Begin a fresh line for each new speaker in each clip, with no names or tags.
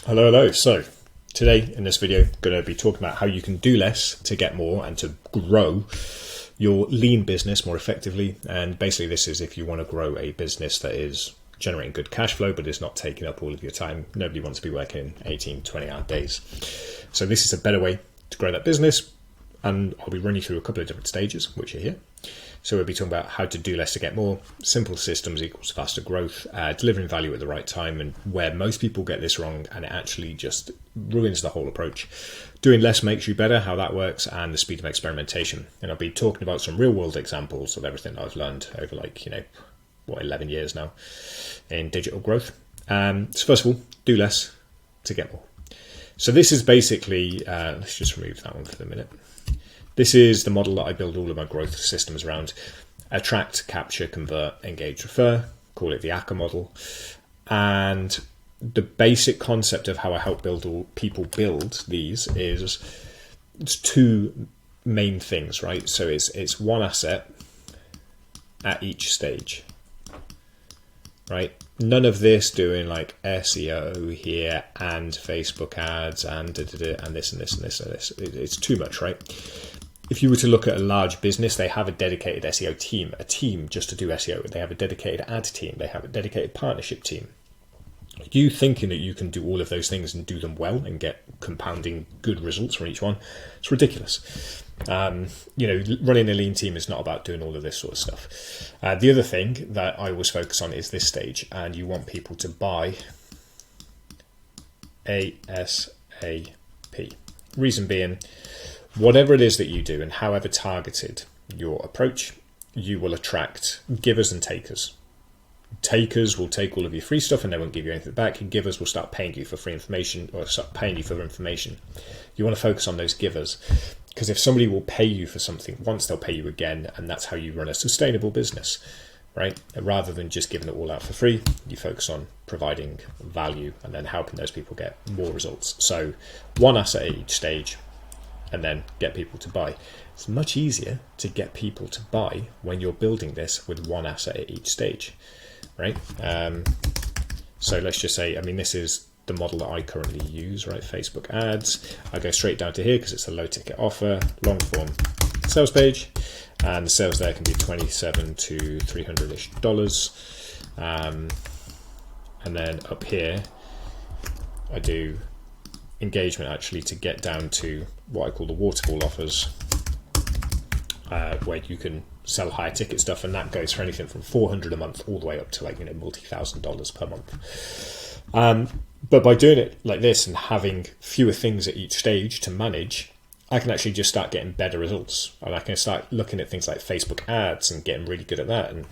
Hello. So today in this video, I'm going to be talking about how you can do less to get more and to grow your lean business more effectively. And basically this is if you want to grow a business that is generating good cash flow, but is not taking up all of your time. Nobody wants to be working 18, 20-hour days. So this is a better way to grow that business. And I'll be running through a couple of different stages, which are here. So we'll be talking about how to do less to get more, simple systems equals faster growth, delivering value at the right time, and where most people get this wrong and it actually just ruins the whole approach. Doing less makes you better, how that works, and the speed of experimentation. And I'll be talking about some real world examples of everything that I've learned over 11 years now in digital growth. So first of all, do less to get more. So this is basically, let's just remove that one for the minute. This is the model that I build all of my growth systems around. Attract, capture, convert, engage, refer. Call it the ACCA model. And the basic concept of how I help people build these is it's two main things, right? So it's one asset at each stage, right? None of this doing like SEO here and Facebook ads and this and this and this and this. It's too much, right? If you were to look at a large business, they have a dedicated SEO team, a team just to do SEO. They have a dedicated ad team. They have a dedicated partnership team. You thinking that you can do all of those things and do them well and get compounding good results from each one, it's ridiculous. Running a lean team is not about doing all of this sort of stuff. The other thing that I always focus on is this stage, and you want people to buy ASAP. Reason being, whatever it is that you do and however targeted your approach, you will attract givers and takers. Takers will take all of your free stuff and they won't give you anything back. And givers will start paying you for free information or start paying you for information. You want to focus on those givers, because if somebody will pay you for something once, they'll pay you again, and that's how you run a sustainable business, right? And rather than just giving it all out for free, you focus on providing value and then helping those people get more results. So one asset at each stage, and then get people to buy. It's much easier to get people to buy when you're building this with one asset at each stage, right? So let's just say, this is the model that I currently use, right? Facebook ads. I go straight down to here because it's a low ticket offer, long form sales page, and the sales there can be $27 to $300-ish. And then up here, I do engagement actually to get down to what I call the waterfall offers, where you can sell higher ticket stuff, and that goes for anything from $400 a month all the way up to multi-$1,000 per month. But by doing it like this and having fewer things at each stage to manage, I can actually just start getting better results, and I can start looking at things like Facebook ads and getting really good at that, and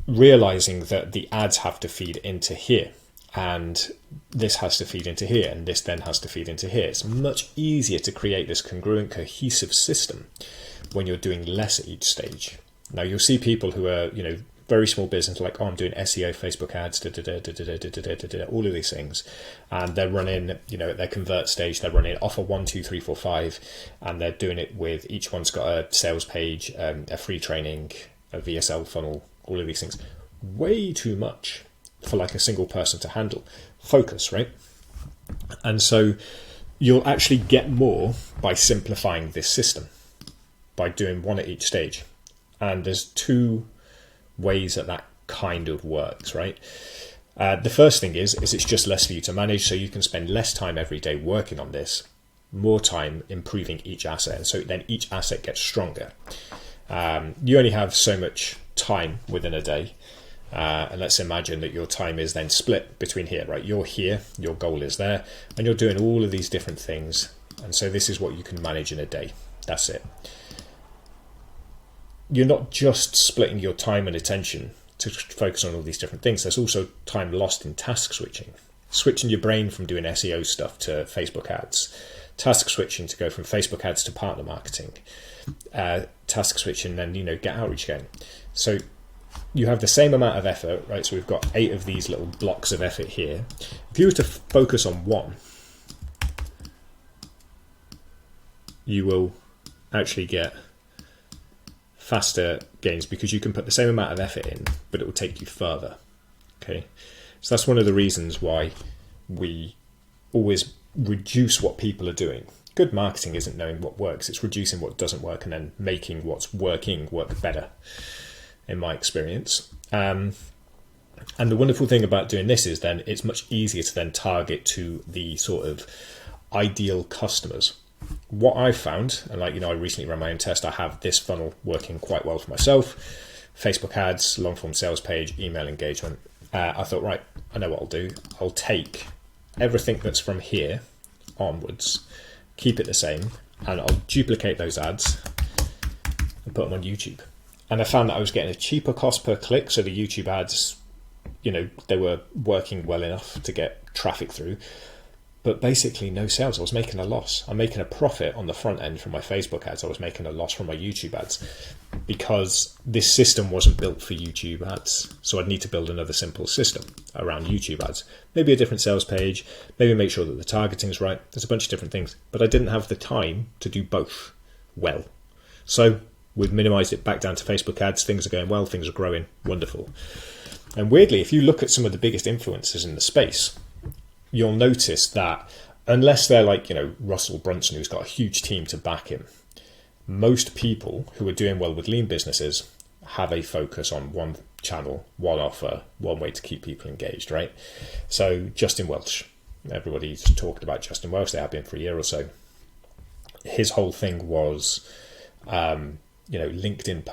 realizing that the ads have to feed into here, and this has to feed into here, and this then has to feed into here. It's much easier to create this congruent, cohesive system when you're doing less at each stage. Now you'll see people who are, very small business, like, I'm doing SEO, Facebook ads, all of these things, and they're running, at their convert stage, they're running offer 1, 2, 3, 4, 5, and they're doing it with each one's got a sales page, a free training, a VSL funnel, all of these things. Way too much for like a single person to handle. Focus, right? And so you'll actually get more by simplifying this system, by doing one at each stage. And there's two ways that kind of works, right? The first thing is it's just less for you to manage, so you can spend less time every day working on this, more time improving each asset, and so then each asset gets stronger. You only have so much time within a day. And let's imagine that your time is then split between here, right? You're here, your goal is there, and you're doing all of these different things. And so this is what you can manage in a day. That's it. You're not just splitting your time and attention to focus on all these different things. There's also time lost in task switching your brain from doing SEO stuff to Facebook ads, task switching to go from Facebook ads to partner marketing, task switching, then, get outreach going. So you have the same amount of effort, right? So we've got 8 of these little blocks of effort here. If you were to focus on one, you will actually get faster gains because you can put the same amount of effort in, but it will take you further. Okay, so that's one of the reasons why we always reduce what people are doing. Good marketing isn't knowing what works, it's reducing what doesn't work and then making what's working work better, in my experience. And the wonderful thing about doing this is then it's much easier to then target to the sort of ideal customers. What I've found, and like, I recently ran my own test, I have this funnel working quite well for myself. Facebook ads, long form sales page, email engagement. I thought, right, I know what I'll do. I'll take everything that's from here onwards, keep it the same, and I'll duplicate those ads and put them on YouTube. And I found that I was getting a cheaper cost per click. So the YouTube ads, they were working well enough to get traffic through, but basically no sales. I was making a loss. I'm making a profit on the front end from my Facebook ads. I was making a loss from my YouTube ads because this system wasn't built for YouTube ads. So I'd need to build another simple system around YouTube ads. Maybe a different sales page, maybe make sure that the targeting's right. There's a bunch of different things, but I didn't have the time to do both well. So we've minimized it back down to Facebook ads. Things are going well, things are growing, wonderful. And weirdly, if you look at some of the biggest influencers in the space, you'll notice that unless they're like, Russell Brunson, who's got a huge team to back him, most people who are doing well with lean businesses have a focus on one channel, one offer, one way to keep people engaged, right? So Justin Welch, everybody's talked about Justin Welch, they have been for a year or so. His whole thing was, LinkedIn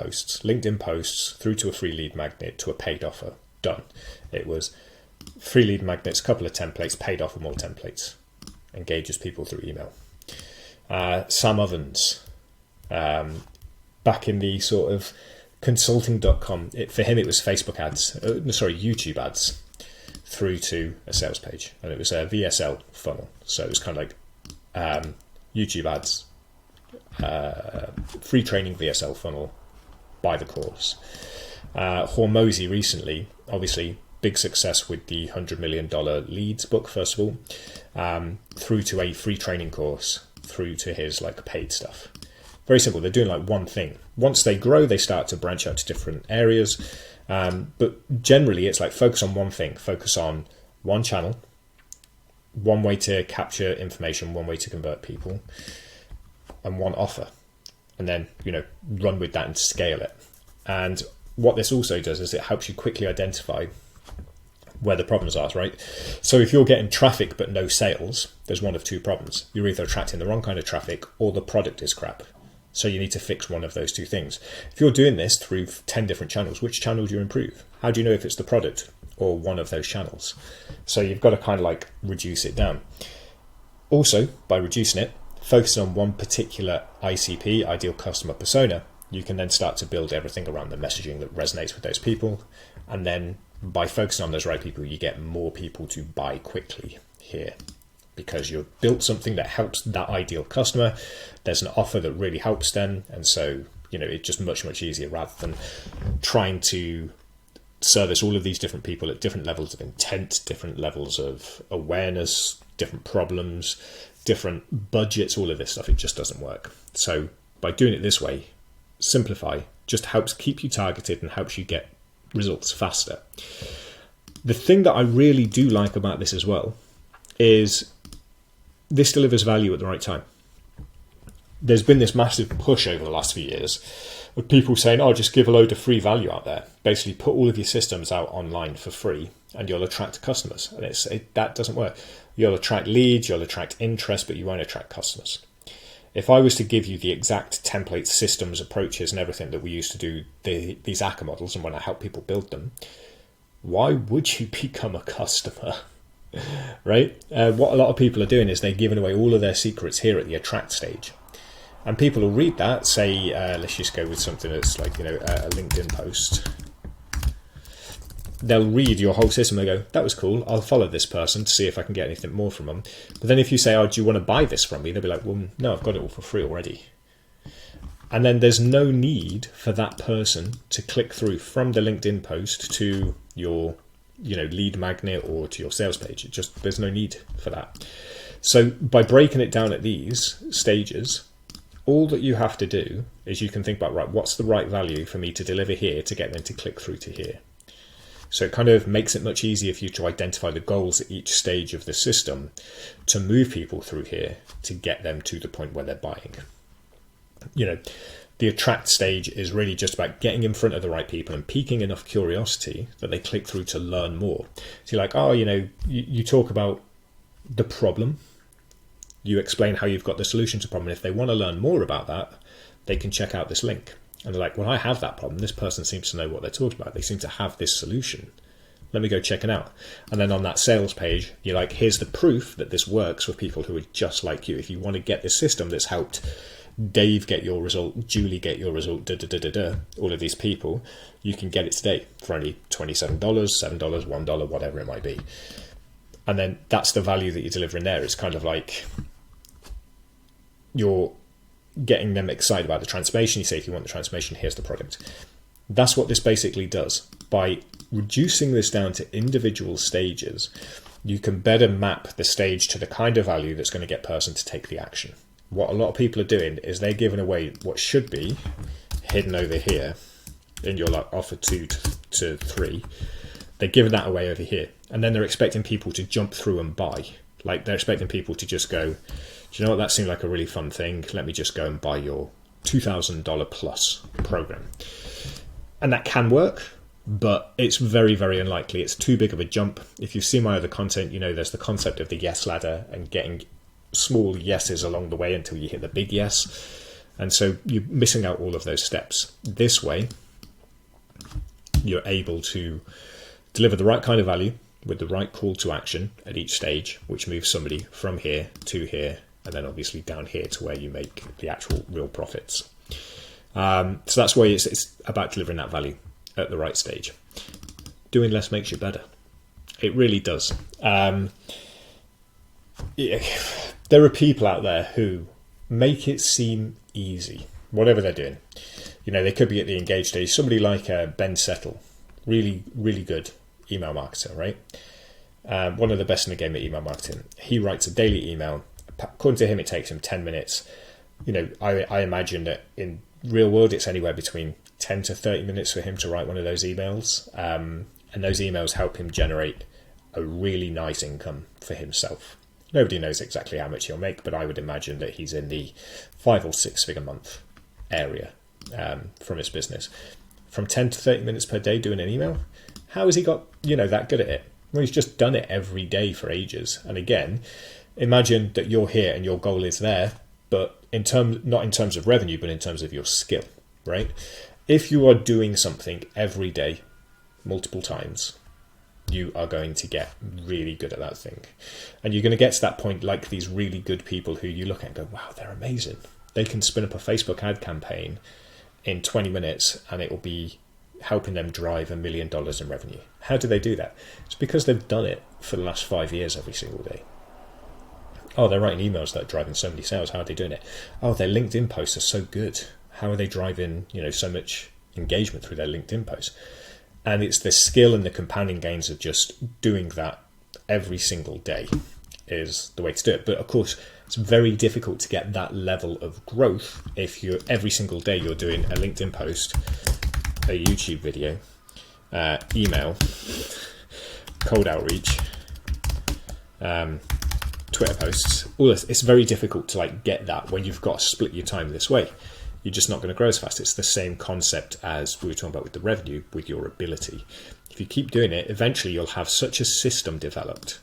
posts through to a free lead magnet to a paid offer, done. It was free lead magnets, couple of templates, paid offer, more templates, engages people through email. Sam Ovens, back in the sort of consulting.com, for him it was Facebook ads, YouTube ads through to a sales page, and it was a VSL funnel. So it was kind of like YouTube ads, free training VSL funnel, buy the course. Hormozy recently, obviously big success with the $100 million leads book, first of all, through to a free training course, through to his like paid stuff. Very simple. They're doing like one thing. Once they grow, they start to branch out to different areas. But generally it's like focus on one thing, focus on one channel, one way to capture information, one way to convert people, and one offer. And then, run with that and scale it. And what this also does is it helps you quickly identify where the problems are, right? So if you're getting traffic but no sales, there's one of two problems. You're either attracting the wrong kind of traffic or the product is crap. So you need to fix one of those two things. If you're doing this through 10 different channels, which channel do you improve? How do you know if it's the product or one of those channels? So you've got to kind of like reduce it down. Also, by reducing it, focusing on one particular ICP, ideal customer persona, you can then start to build everything around the messaging that resonates with those people. And then by focusing on those right people, you get more people to buy quickly here because you've built something that helps that ideal customer. There's an offer that really helps them. And so, it's just much, much easier rather than trying to service all of these different people at different levels of intent, different levels of awareness, different problems, different budgets, all of this stuff. It just doesn't work. So by doing it this way, simplify, just helps keep you targeted and helps you get results faster. The thing that I really do like about this as well is this delivers value at the right time. There's been this massive push over the last few years of people saying, just give a load of free value out there. Basically put all of your systems out online for free and you'll attract customers. And that doesn't work. You'll attract leads, you'll attract interest, but you won't attract customers. If I was to give you the exact templates, systems, approaches, and everything that we used to do these ACCA models and when I help people build them, why would you become a customer? Right? What a lot of people are doing is they're giving away all of their secrets here at the attract stage. And people will read that, say, let's just go with something that's like, a LinkedIn post. They'll read your whole system and they go, that was cool, I'll follow this person to see if I can get anything more from them. But then if you say, do you want to buy this from me? They'll be like, well, no, I've got it all for free already. And then there's no need for that person to click through from the LinkedIn post to your lead magnet or to your sales page. There's no need for that. So by breaking it down at these stages, all that you have to do is you can think about, right, what's the right value for me to deliver here to get them to click through to here? So it kind of makes it much easier for you to identify the goals at each stage of the system to move people through here to get them to the point where they're buying. The attract stage is really just about getting in front of the right people and piquing enough curiosity that they click through to learn more. So you're like, you talk about the problem, you explain how you've got the solution to the problem. And if they want to learn more about that, they can check out this link. And they're like, well, I have that problem. This person seems to know what they're talking about. They seem to have this solution. Let me go check it out. And then on that sales page, you're like, here's the proof that this works for people who are just like you. If you want to get this system that's helped Dave get your result, Julie get your result, all of these people, you can get it today for only $27, $7, $1, whatever it might be. And then that's the value that you're delivering there. It's kind of like you're getting them excited about the transformation. You say, if you want the transformation, here's the product. That's what this basically does. By reducing this down to individual stages, you can better map the stage to the kind of value that's going to get a person to take the action. What a lot of people are doing is they're giving away what should be hidden over here in your like offer 2 to 3. They're giving that away over here. And then they're expecting people to jump through and buy. Like they're expecting people to just go, do you know what, that seemed like a really fun thing. Let me just go and buy your $2,000 plus program. And that can work, but it's very, very unlikely. It's too big of a jump. If you've seen my other content, there's the concept of the yes ladder and getting small yeses along the way until you hit the big yes. And so you're missing out all of those steps. This way, you're able to deliver the right kind of value with the right call to action at each stage, which moves somebody from here to here, and then obviously down here to where you make the actual real profits. So that's why it's about delivering that value at the right stage. Doing less makes you better. It really does. There are people out there who make it seem easy, whatever they're doing. They could be at the engaged stage. Somebody like Ben Settle, really, really good email marketer, right? One of the best in the game at email marketing. He writes a daily email. According to him, it takes him 10 minutes. I imagine that in real world, it's anywhere between 10 to 30 minutes for him to write one of those emails. And those emails help him generate a really nice income for himself. Nobody knows exactly how much he'll make, but I would imagine that he's in the 5 or 6 figure month area from his business. From 10 to 30 minutes per day doing an email, how has he got, that good at it? Well, he's just done it every day for ages. And again, imagine that you're here and your goal is there, but not in terms of revenue, but in terms of your skill, right? If you are doing something every day, multiple times, you are going to get really good at that thing. And you're going to get to that point like these really good people who you look at and go, wow, they're amazing. They can spin up a Facebook ad campaign in 20 minutes and it will be helping them drive $1 million in revenue. How do they do that? It's because they've done it for the last 5 years every single day. Oh, they're writing emails that are driving so many sales. How are they doing it? Oh, their LinkedIn posts are so good. How are they driving, so much engagement through their LinkedIn posts? And it's the skill and the compounding gains of just doing that every single day is the way to do it. But of course, it's very difficult to get that level of growth if you're every single day you're doing a LinkedIn post, a YouTube video, email, cold outreach, Twitter posts, all this. It's very difficult to get that when you've got to split your time this way. You're just not going to grow as fast. It's the same concept as we were talking about with the revenue, with your ability. If you keep doing it, eventually you'll have such a system developed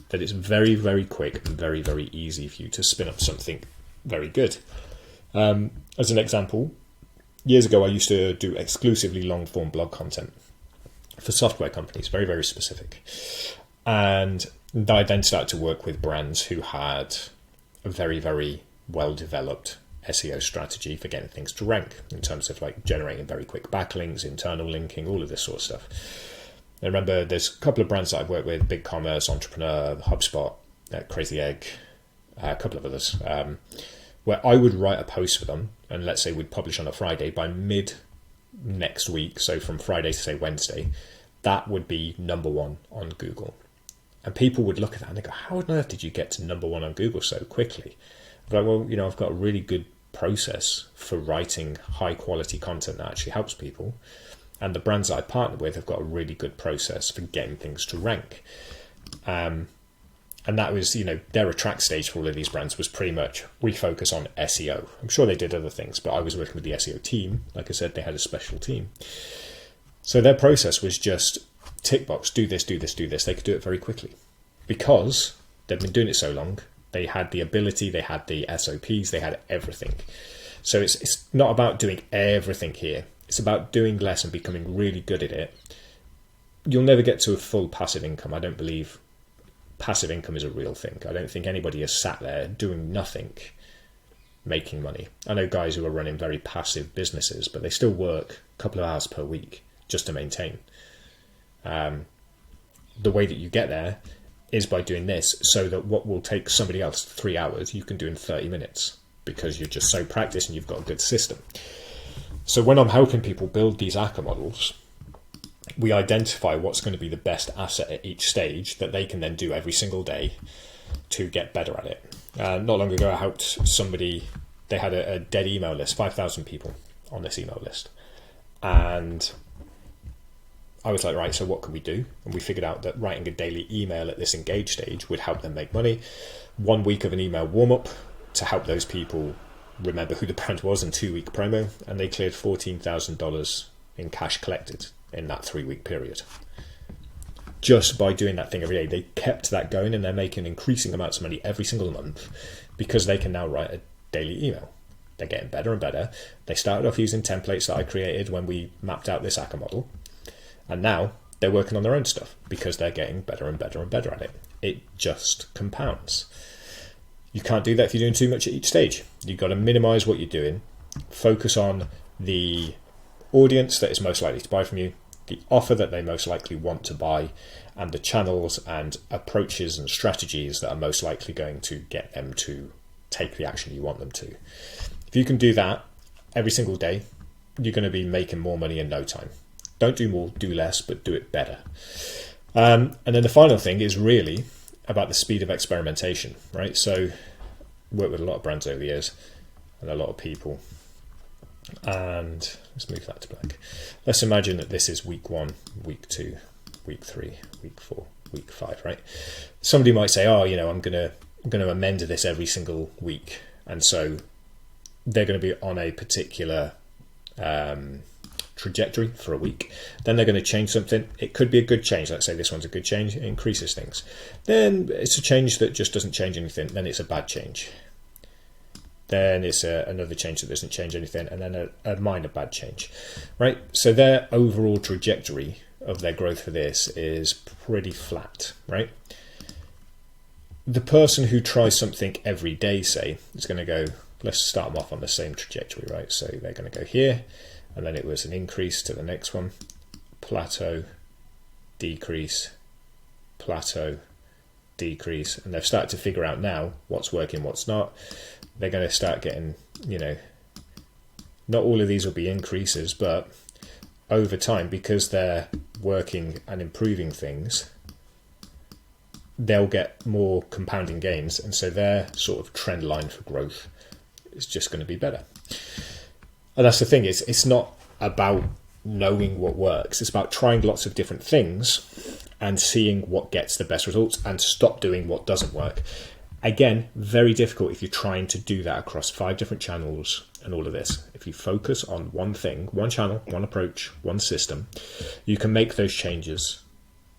that it's very, very quick and very, very easy for you to spin up something very good. As an example, years ago I used to do exclusively long-form blog content for software companies, very, very specific. And I then started to work with brands who had a very, very well-developed SEO strategy for getting things to rank in terms of generating very quick backlinks, internal linking, all of this sort of stuff. I remember there's a couple of brands that I've worked with, BigCommerce, Entrepreneur, HubSpot, Crazy Egg, a couple of others, where I would write a post for them and let's say we'd publish on a Friday. By mid next week, so from Friday to say Wednesday, that would be #1 on Google. And people would look at that and they go, how on earth did you get to #1 on Google so quickly? I'm like, well, I've got a really good process for writing high quality content that actually helps people. And the brands that I partner with have got a really good process for getting things to rank. And that was, their attract stage for all of these brands was pretty much, we focus on SEO. I'm sure they did other things, but I was working with the SEO team. Like I said, they had a special team. So their process was just tick box, do this, do this, do this. They could do it very quickly because they've been doing it so long. They had the ability, they had the SOPs, they had everything. So it's not about doing everything here. It's about doing less and becoming really good at it. You'll never get to a full passive income. I don't believe passive income is a real thing. I don't think anybody has sat there doing nothing, making money. I know guys who are running very passive businesses, but they still work a couple of hours per week just to maintain. The way that you get there is by doing this, so that what will take somebody else 3 hours, you can do in 30 minutes because you're just so practiced and you've got a good system. So when I'm helping people build these ACCA models, we identify what's going to be the best asset at each stage that they can then do every single day to get better at it. Not long ago, I helped somebody, they had a dead email list, 5,000 people on this email list. And I was like, right, so what can we do? And we figured out that writing a daily email at this engage stage would help them make money. 1 week of an email warm-up to help those people remember who the brand was, and 2-week promo. And they cleared $14,000 in cash collected in that 3-week period. Just by doing that thing every day, they kept that going, and they're making increasing amounts of money every single month because they can now write a daily email. They're getting better and better. They started off using templates that I created when we mapped out this ACCA model. And now they're working on their own stuff because they're getting better and better and better at it. It just compounds. You can't do that if you're doing too much at each stage. You've got to minimize what you're doing, focus on the audience that is most likely to buy from you, the offer that they most likely want to buy, and the channels and approaches and strategies that are most likely going to get them to take the action you want them to. If you can do that every single day, you're going to be making more money in no time. Don't do more, do less, but do it better. And then the final thing is really about the speed of experimentation, right? So worked with a lot of brands over the years and a lot of people. And let's move that to black. Let's imagine that this is week 1, week 2, week 3, week 4, week 5, right? Somebody might say, oh, I'm going to amend this every single week. And so they're going to be on a particular trajectory for a week. Then they're going to change something. It could be a good change. Let's say this one's a good change. It increases things. Then it's a change that just doesn't change anything. Then it's a bad change. Then it's another change that doesn't change anything. And then a minor bad change, right? So their overall trajectory of their growth for this is pretty flat, right? The person who tries something every day, say, is going to go, let's start them off on the same trajectory, right? So they're going to go here. And then it was an increase to the next one, plateau, decrease, plateau, decrease. And they've started to figure out now what's working, what's not. They're going to start getting, not all of these will be increases, but over time, because they're working and improving things, they'll get more compounding gains. And so their sort of trend line for growth is just going to be better. And that's the thing, it's not about knowing what works. It's about trying lots of different things and seeing what gets the best results and stop doing what doesn't work. Again, very difficult if you're trying to do that across 5 different channels and all of this. If you focus on one thing, one channel, one approach, one system, you can make those changes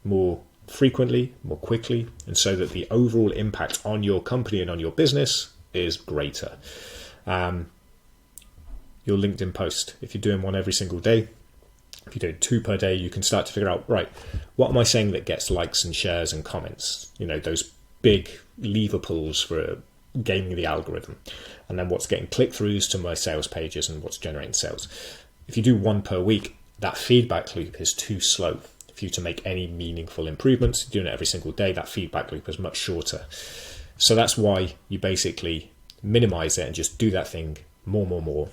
more frequently, more quickly, and so that the overall impact on your company and on your business is greater. Your LinkedIn post, if you're doing one every single day, if you're doing 2 per day, you can start to figure out, right, what am I saying that gets likes and shares and comments? Those big lever pulls for gaming the algorithm. And then what's getting click-throughs to my sales pages and what's generating sales. If you do 1 per week, that feedback loop is too slow for you to make any meaningful improvements. Doing it every single day, that feedback loop is much shorter. So that's why you basically minimize it and just do that thing more.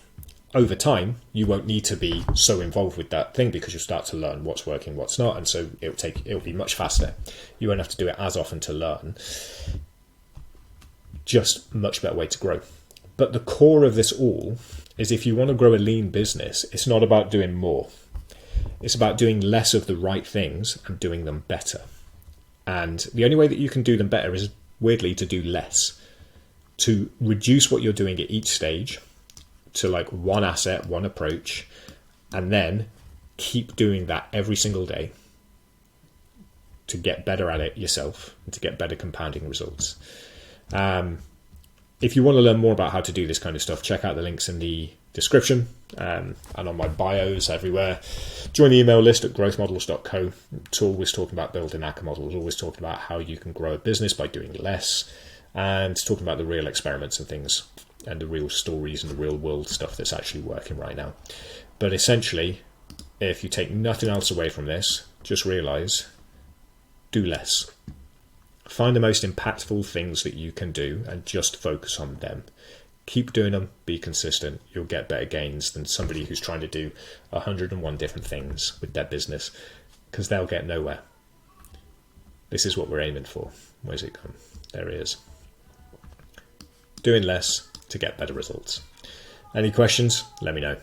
Over time, you won't need to be so involved with that thing because you'll start to learn what's working, what's not, and so it'll be much faster. You won't have to do it as often to learn. Just much better way to grow. But the core of this all is if you want to grow a lean business, it's not about doing more. It's about doing less of the right things and doing them better. And the only way that you can do them better is, weirdly, to do less. To reduce what you're doing at each stage to like one asset, one approach, and then keep doing that every single day to get better at it yourself and to get better compounding results. If you want to learn more about how to do this kind of stuff, check out the links in the description and on my bios everywhere. Join the email list at growthmodels.co. It's always talking about building ACCA models, always talking about how you can grow a business by doing less, and talking about the real experiments and things and the real stories and the real world stuff that's actually working right now. But essentially, if you take nothing else away from this, just realize, do less. Find the most impactful things that you can do and just focus on them. Keep doing them, be consistent. You'll get better gains than somebody who's trying to do 101 different things with their business, because they'll get nowhere. This is what we're aiming for. Where's it gone? There it is. Doing less to get better results. Any questions? Let me know.